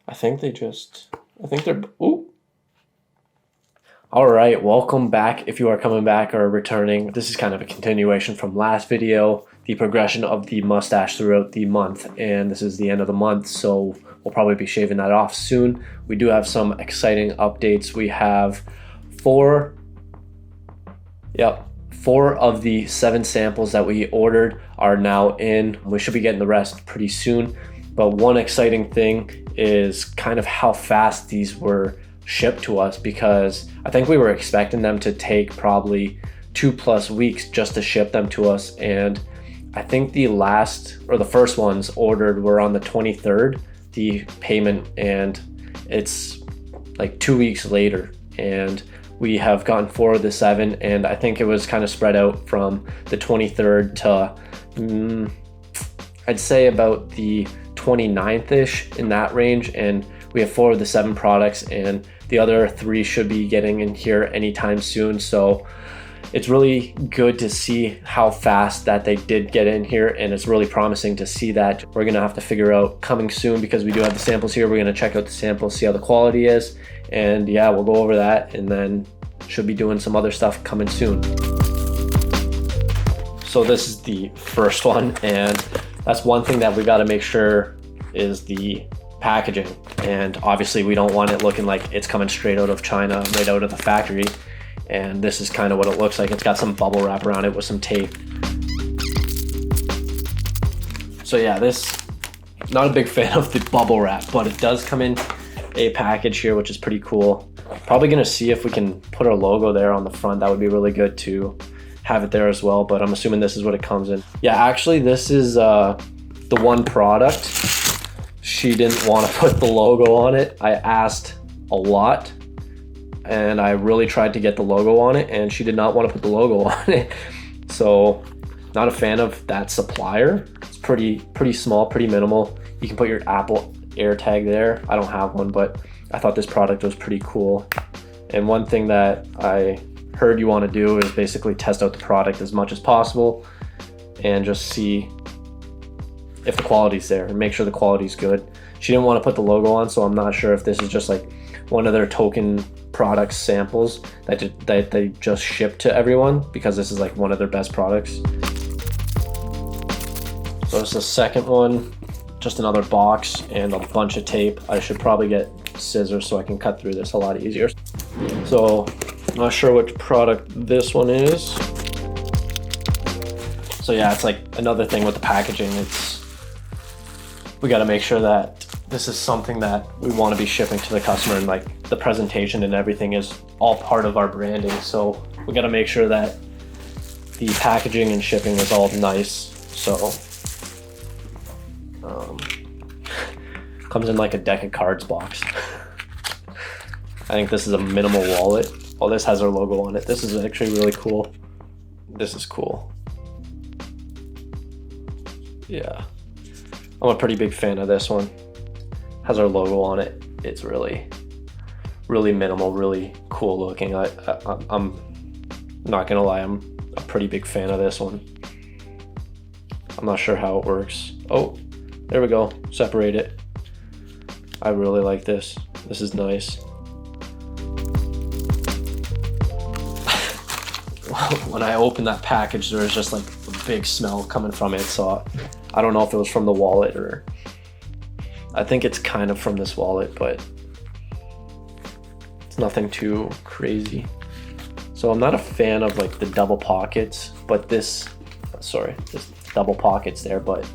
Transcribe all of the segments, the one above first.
I think they're, ooh. All right, welcome back if you are coming back or returning. This is kind of a continuation from last video, the progression of the mustache throughout the month. And this is the end of the month, so we'll probably be shaving that off soon. We do have some exciting updates. We have four of the 7 samples that we ordered are now in. We should be getting the rest pretty soon. But one exciting thing is kind of how fast these were shipped to us, because I think we were expecting them to take probably 2+ weeks just to ship them to us. And I think the first ones ordered were on the 23rd, the payment, and it's like 2 weeks later. And we have gotten 4 of the 7, and I think it was kind of spread out from the 23rd to I'd say about the 29th-ish, in that range. And we have 4 of the 7 products, and the other 3 should be getting in here anytime soon. So it's really good to see how fast that they did get in here, and it's really promising to see that. We're gonna have to figure out coming soon, because we do have the samples here. We're gonna check out the samples, see how the quality is, and yeah, we'll go over that, and then should be doing some other stuff coming soon. So this is the first one, and that's one thing that we got to make sure is the packaging. And obviously we don't want it looking like it's coming straight out of China, right out of the factory. And this is kind of what it looks like. It's got some bubble wrap around it with some tape. So yeah, not a big fan of the bubble wrap, but it does come in a package here, which is pretty cool. Probably gonna see if we can put our logo there on the front. That would be really good to have it there as well, but I'm assuming this is what it comes in. Yeah, actually this is the one product. She didn't want to put the logo on it. I asked a lot, and I really tried to get the logo on it, and she did not want to put the logo on it. So not a fan of that Supplier. It's pretty small, pretty minimal. You can put your Apple AirTag there. I don't have one, but I thought this product was pretty cool. And one thing that I heard you want to do is basically test out the product as much as possible and just see if the quality's there and make sure the quality's good. She didn't want to put the logo on, so I'm not sure if this is just like one of their token product samples that they just ship to everyone, because this is like one of their best products. So it's the second one, just another box and a bunch of tape. I should probably get scissors so I can cut through this a lot easier. So I'm not sure which product this one is. So yeah, it's like another thing with the packaging. We got to make sure that this is something that we want to be shipping to the customer, and like the presentation and everything is all part of our branding. So we got to make sure that the packaging and shipping is all nice. So comes in like a deck of cards box. I think this is a minimal wallet. Oh, this has our logo on it. This is actually really cool. This is cool. Yeah. I'm a pretty big fan of this one. Has our logo on it. It's really minimal, really cool looking. I'm not gonna lie, I'm a pretty big fan of this one. I'm not sure how it works. Oh, there we go, separate it. I really like this. This is nice. When I opened that package, there was just like a big smell coming from it, so I don't know if it was from the wallet, or I think it's kind of from this wallet, but it's nothing too crazy. So I'm not a fan of like the double pockets, but this double pockets there, but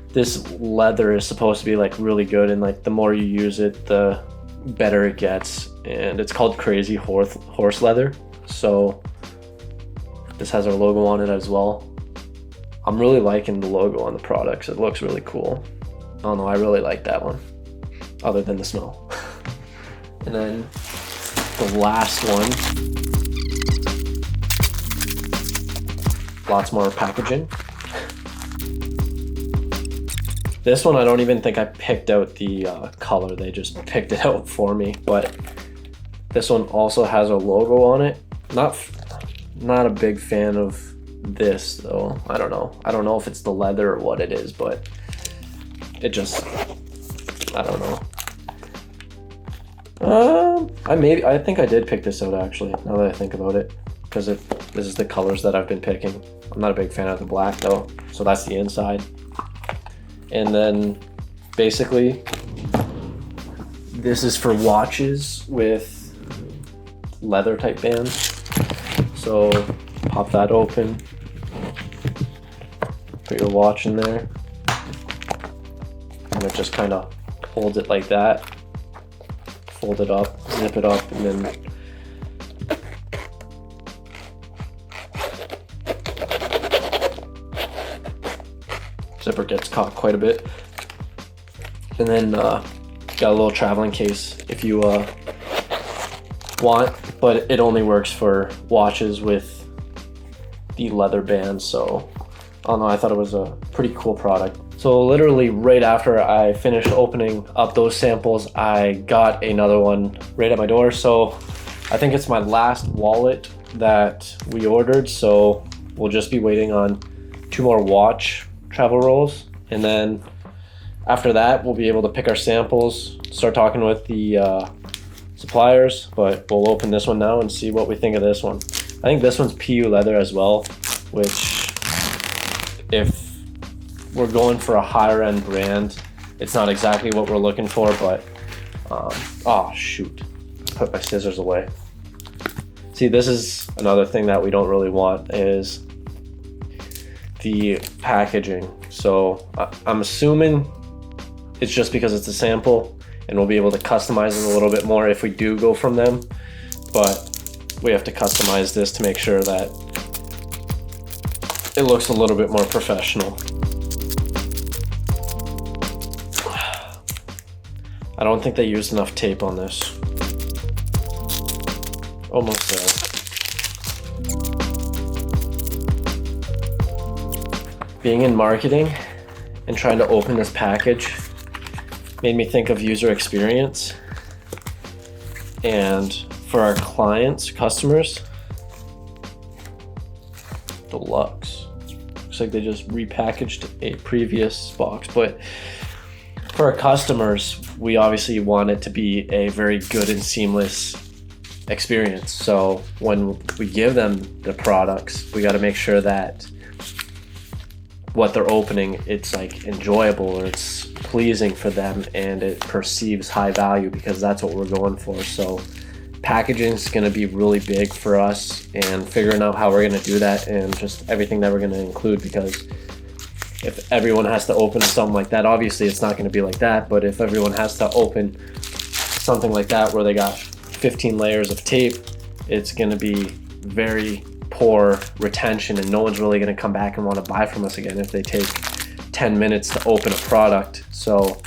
this leather is supposed to be like really good, and like the more you use it, the better it gets. And it's called Crazy Horse Leather. So this has our logo on it as well. I'm really liking the logo on the products. It looks really cool. I don't know, I really like that one, other than the smell. And then the last one, lots more packaging. This one, I don't even think I picked out the color. They just picked it out for me. But this one also has a logo on it. Not a big fan of this though. I don't know if it's the leather or what it is, but it just, I don't know. I think I did pick this out actually, now that I think about it, because this is the colors that I've been picking. I'm not a big fan of the black though, so that's the inside. And then basically this is for watches with leather type bands. So pop that open, put your watch in there, and it just kind of holds it like that. Fold it up, zip it up, and then zipper gets caught quite a bit. And then got a little traveling case if you want, but it only works for watches with the leather band. So I don't know, I thought it was a pretty cool product. So literally right after I finished opening up those samples, I got another one right at my door. So I think it's my last wallet that we ordered. So we'll just be waiting on 2 more watch travel rolls. And then after that, we'll be able to pick our samples, start talking with the suppliers, but we'll open this one now and see what we think of this one. I think this one's PU leather as well, which if we're going for a higher end brand, it's not exactly what we're looking for, but oh shoot, put my scissors away. See, this is another thing that we don't really want is the packaging. So I'm assuming it's just because it's a sample and we'll be able to customize it a little bit more if we do go from them, but we have to customize this to make sure that it looks a little bit more professional. I don't think they used enough tape on this. Almost there. Being in marketing and trying to open this package made me think of user experience. And for our clients, customers, deluxe. Looks like they just repackaged a previous box, but for our customers, we obviously want it to be a very good and seamless experience. So when we give them the products, we got to make sure that what they're opening, it's like enjoyable or it's pleasing for them and it perceives high value, because that's what we're going for. So packaging is going to be really big for us, and figuring out how we're going to do that and just everything that we're going to include, because if everyone has to open something like that, obviously it's not going to be like that, but if everyone has to open something like that where they got 15 layers of tape, it's going to be very poor retention, and no one's really going to come back and want to buy from us again if they take 10 minutes to open a product. So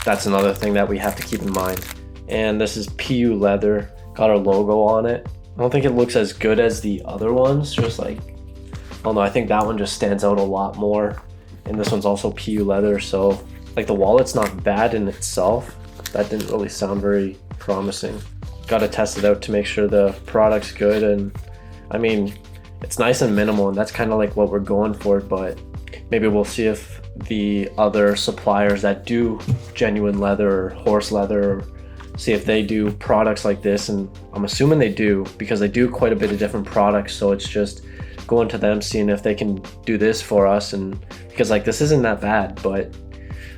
that's another thing that we have to keep in mind. And this is PU leather, got our logo on it. I don't think it looks as good as the other ones, just like, I don't know, I think that one just stands out a lot more. And this one's also PU leather, so like the wallet's not bad in itself. That didn't really sound very promising. Got to test it out to make sure the product's good, and I mean, it's nice and minimal, and that's kind of like what we're going for, but maybe we'll see if the other suppliers that do genuine leather or horse leather, or see if they do products like this, and I'm assuming they do, because they do quite a bit of different products. So it's just going to them, seeing if they can do this for us, and because like this isn't that bad, but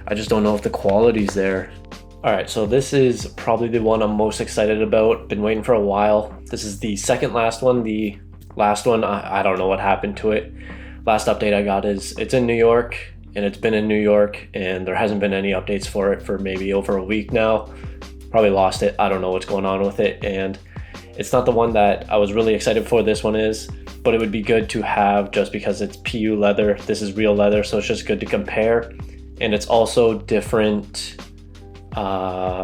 I just don't know if the quality's there. All right, so this is probably the one I'm most excited about. Been waiting for a while. This is the second last one. The last one, I don't know what happened to it. Last update I got is it's in New York, and it's been in New York, and there hasn't been any updates for it for maybe over a week now. Probably lost it. I don't know what's going on with it, and it's not the one that I was really excited for. This one is, but it would be good to have just because it's PU leather. This is real leather, so it's just good to compare. And it's also different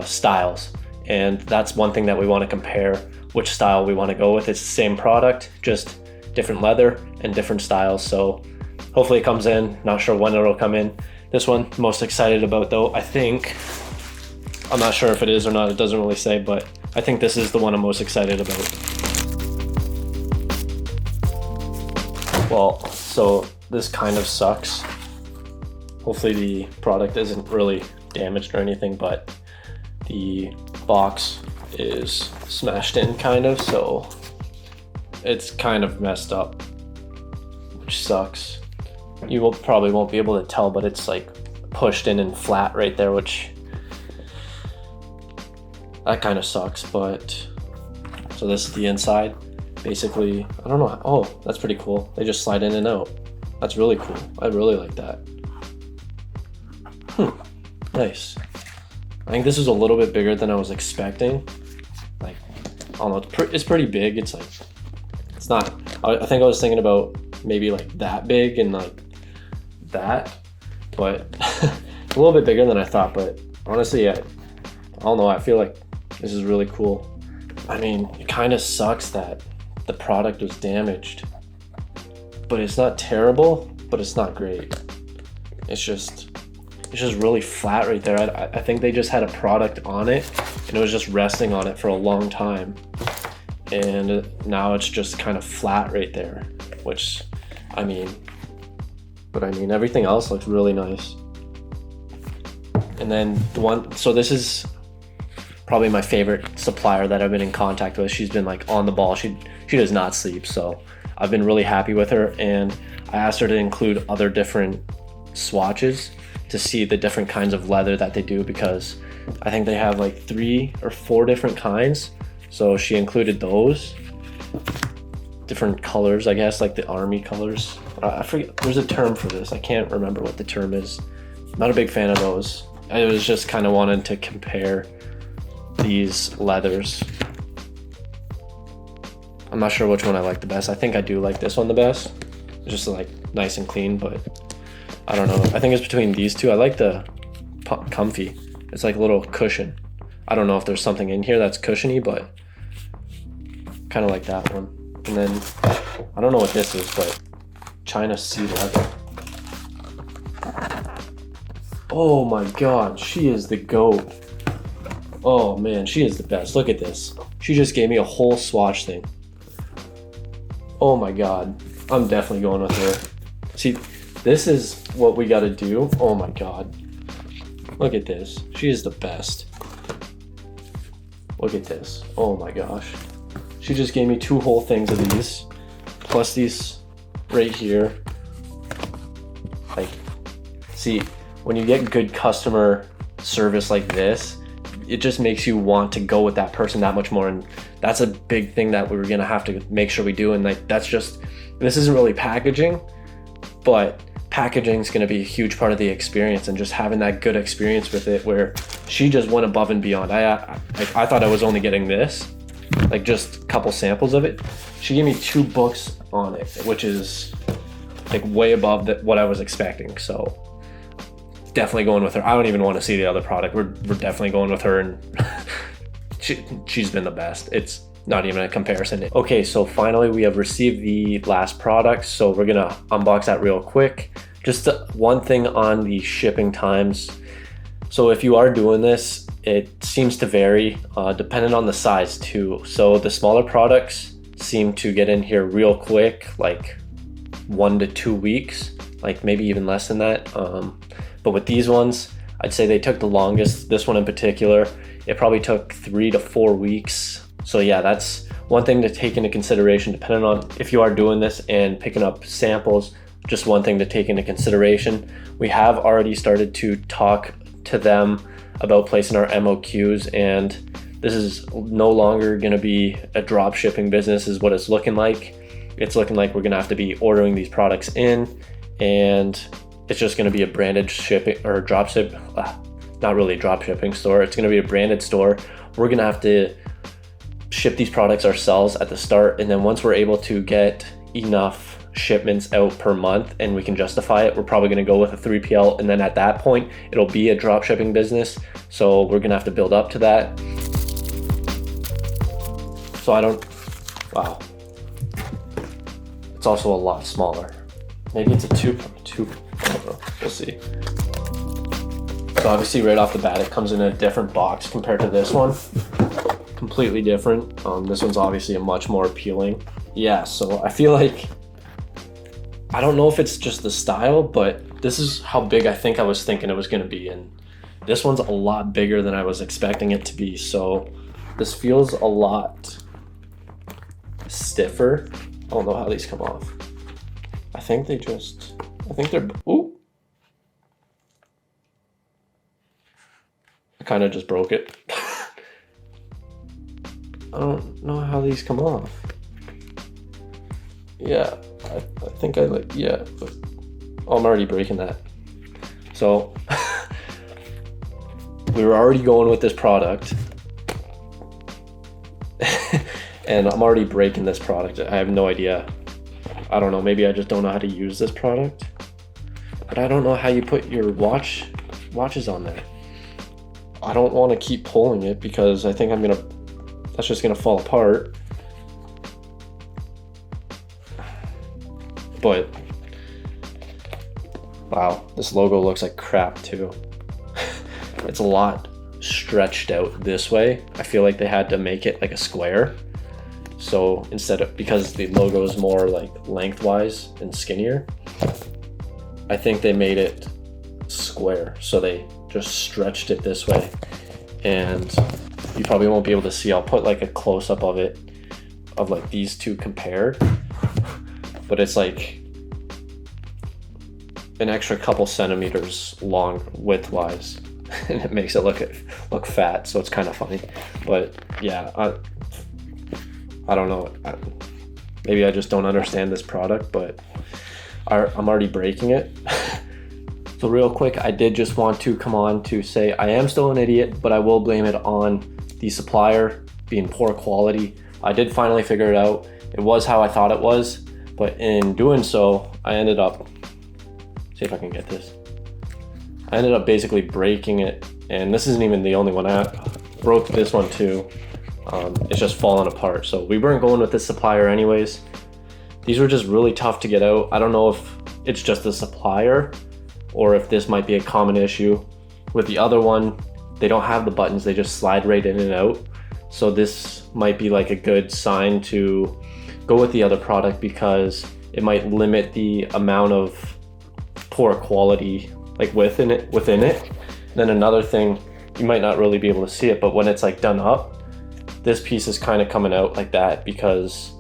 styles, and that's one thing that we want to compare, which style we want to go with. It's the same product, just different leather and different styles. So hopefully it comes in. Not sure when it'll come in. This one most excited about though, I think, I'm not sure if it is or not, it doesn't really say, but I think this is the one I'm most excited about. Well, so this kind of sucks. Hopefully the product isn't really damaged or anything, but the box is smashed in kind of, so it's kind of messed up, which sucks. You probably won't be able to tell, but it's like pushed in and flat right there, which that kind of sucks. But so this is the inside. Basically, I don't know. Oh, that's pretty cool. They just slide in and out. That's really cool. I really like that. Nice. I think this is a little bit bigger than I was expecting. Like, I don't know, it's pretty big. It's like, it's not, I think I was thinking about maybe like that big and like that, but a little bit bigger than I thought. But honestly, I don't know. I feel like this is really cool. I mean, it kind of sucks that the product was damaged, but it's not terrible, but it's not great. It's just really flat right there. I think they just had a product on it and it was just resting on it for a long time. And now it's just kind of flat right there, which, I mean, everything else looks really nice. And then so this is probably my favorite supplier that I've been in contact with. She's been like on the ball. She does not sleep. So I've been really happy with her. And I asked her to include other different swatches to see the different kinds of leather that they do, because I think they have like 3 or 4 different kinds. So she included those different colors, I guess, like the army colors. I forget, there's a term for this. I can't remember what the term is. Not a big fan of those. I was just kind of wanted to compare these leathers. I'm not sure which one I like the best. I think I do like this one the best. It's just like nice and clean, but I don't know. I think it's between these two. I like the comfy. It's like a little cushion. I don't know if there's something in here that's cushiony, but kind of like that one. And then I don't know what this is, but China sea leather. Oh my god, she is the GOAT. Oh man, she is the best. Look at this. She just gave me a whole swatch thing. Oh my god, I'm definitely going with her. See, this is what we gotta do. Oh my god. Look at this. She is the best. Look at this. Oh my gosh. She just gave me 2 whole things of these, plus these right here. Like, see, when you get good customer service like this, it just makes you want to go with that person that much more. And that's a big thing that we're gonna have to make sure we do. And like, that's just, this isn't really packaging, but packaging is going to be a huge part of the experience, and just having that good experience with it, where she just went above and beyond. I thought I was only getting this, like just a couple samples of it. She gave me 2 books on it, which is like way above what I was expecting. So definitely going with her. I don't even want to see the other product. We're definitely going with her, and she's been the best. It's not even a comparison. Okay, so finally we have received the last product, so we're gonna unbox that real quick. Just one thing on the shipping times. So if you are doing this, it seems to vary depending on the size too. So the smaller products seem to get in here real quick, like 1 to 2 weeks, like maybe even less than that. But with these ones, I'd say they took the longest. This one in particular, it probably took 3 to 4 weeks. So yeah, that's one thing to take into consideration, depending on if you are doing this and picking up samples. Just one thing to take into consideration. We have already started to talk to them about placing our MOQs, and this is no longer going to be a drop shipping business is what it's looking like. It's looking like we're going to have to be ordering these products in, and it's just going to be a branded shipping or drop ship, not really a drop shipping store. It's going to be a branded store. We're going to have to ship these products ourselves at the start, and then once we're able to get enough shipments out per month and we can justify it, we're probably going to go with a 3PL, and then at that point it'll be a drop shipping business. So we're going to have to build up to that. So wow, it's also a lot smaller. Maybe it's a two, I don't know, we'll see. So obviously right off the bat it comes in a different box compared to this one. Completely different. This one's obviously a much more appealing. Yeah, so I feel like, I don't know if it's just the style, but this is how big I think I was thinking it was going to be, and This one's a lot bigger than I was expecting it to be. So this feels a lot stiffer. I don't know how these come off. I think they're, ooh. I kind of just broke it. I don't know how these come off. Yeah, I think but I'm already breaking that. So we were already going with this product and I'm already breaking this product. I have no idea. I don't know, maybe I just don't know how to use this product, but I don't know how you put your watches on there. I don't want to keep pulling it because I think that's just gonna fall apart. But wow, this logo looks like crap too. It's a lot stretched out this way. I feel like they had to make it like a square. So because the logo is more like lengthwise and skinnier, I think they made it square. So they just stretched it this way. And you probably won't be able to see. I'll put like a close up of it, of like these two compared. But it's like an extra couple centimeters long width-wise, and it makes it look fat, so it's kind of funny. But yeah, I don't know. Maybe I just don't understand this product, but I'm already breaking it. So real quick, I did just want to come on to say I am still an idiot, but I will blame it on the supplier being poor quality. I did finally figure it out. It was how I thought it was. But in doing so, I ended up, see if I can get this. I ended up basically breaking it, and this isn't even the only one. I broke this one too. It's just falling apart. So we weren't going with this supplier anyways. These were just really tough to get out. I don't know if it's just the supplier or if this might be a common issue. With the other one, they don't have the buttons. They just slide right in and out. So this might be like a good sign to go with the other product because it might limit the amount of poor quality like within it. Then another thing, you might not really be able to see it, but when it's like done up, this piece is kind of coming out like that because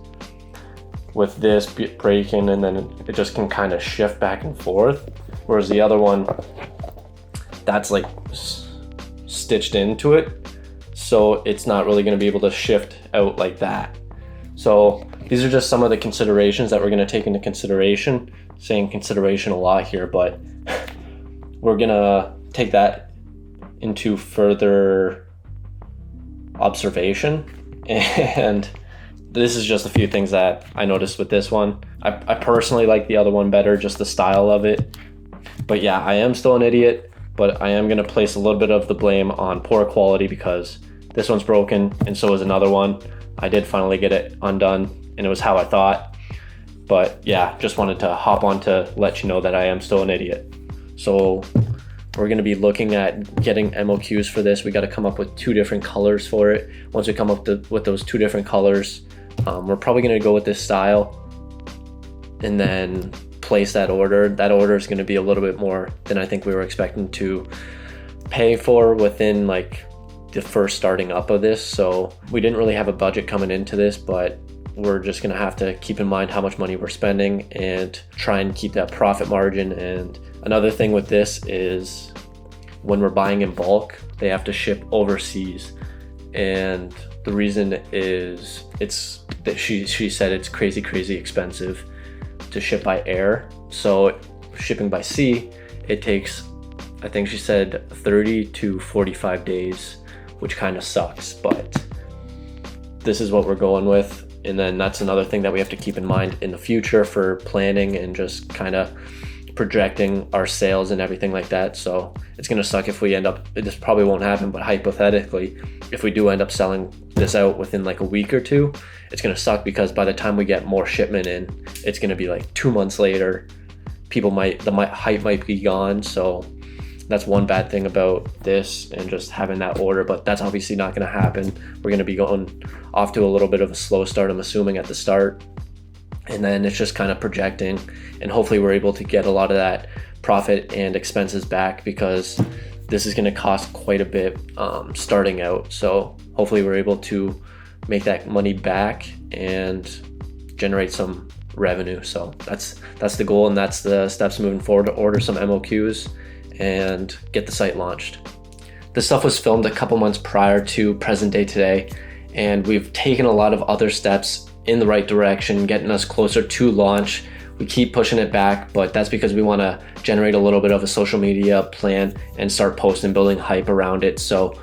with this breaking, and then it just can kind of shift back and forth. Whereas the other one, that's like stitched into it. So it's not really gonna be able to shift out like that. So these are just some of the considerations that we're gonna take into consideration. Saying consideration a lot here, but we're gonna take that into further observation. And this is just a few things that I noticed with this one. I personally like the other one better, just the style of it. But yeah, I am still an idiot, but I am gonna place a little bit of the blame on poor quality because this one's broken and so is another one. I did finally get it undone and it was how I thought. But yeah, just wanted to hop on to let you know that I am still an idiot. So we're gonna be looking at getting MOQs for this. We gotta come up with 2 different colors for it. Once we come up with those 2 different colors, we're probably gonna go with this style and then place that order. That order is gonna be a little bit more than I think we were expecting to pay for within like the first starting up of this. So we didn't really have a budget coming into this, but we're just gonna have to keep in mind how much money we're spending and try and keep that profit margin. And another thing with this is when we're buying in bulk, they have to ship overseas. And the reason is it's that she said it's crazy expensive to ship by air. So shipping by sea, it takes, I think she said 30 to 45 days, which kind of sucks, but this is what we're going with. And then that's another thing that we have to keep in mind in the future for planning and just kind of projecting our sales and everything like that. So it's gonna suck if we end up, this probably won't happen, but hypothetically, if we do end up selling this out within like a week or 2, it's gonna suck because by the time we get more shipment in, it's gonna be like 2 months later. The hype might be gone. So that's one bad thing about this and just having that order, but that's obviously not gonna happen. We're gonna be going off to a little bit of a slow start, I'm assuming, at the start. And then it's just kind of projecting, and hopefully we're able to get a lot of that profit and expenses back because this is going to cost quite a bit starting out. So hopefully we're able to make that money back and generate some revenue. So that's the goal, and that's the steps moving forward, to order some MOQs and get the site launched. This stuff was filmed a couple months prior to present day today, and we've taken a lot of other steps in the right direction, getting us closer to launch. We keep pushing it back, but that's because we want to generate a little bit of a social media plan and start posting, building hype around it. So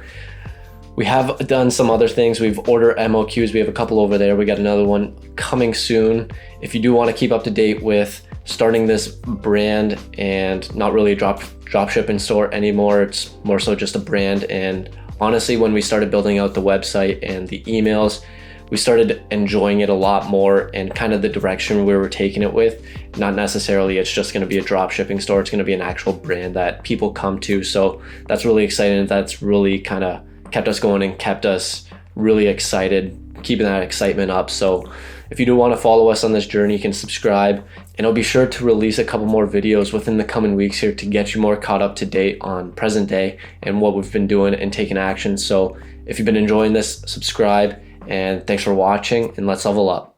we have done some other things. We've ordered MOQs. We have a couple over there. We got another one coming soon. If you do want to keep up to date with starting this brand and not really a drop shipping store anymore, it's more so just a brand. And honestly, when we started building out the website and the emails, we started enjoying it a lot more, and kind of the direction we were taking it with. Not necessarily it's just going to be a drop shipping store. It's going to be an actual brand that people come to. So that's really exciting. That's really kind of kept us going and kept us really excited, keeping that excitement up. So if you do want to follow us on this journey, you can subscribe, and I'll be sure to release a couple more videos within the coming weeks here to get you more caught up to date on present day and what we've been doing and taking action. So if you've been enjoying this, subscribe, and thanks for watching, and let's level up.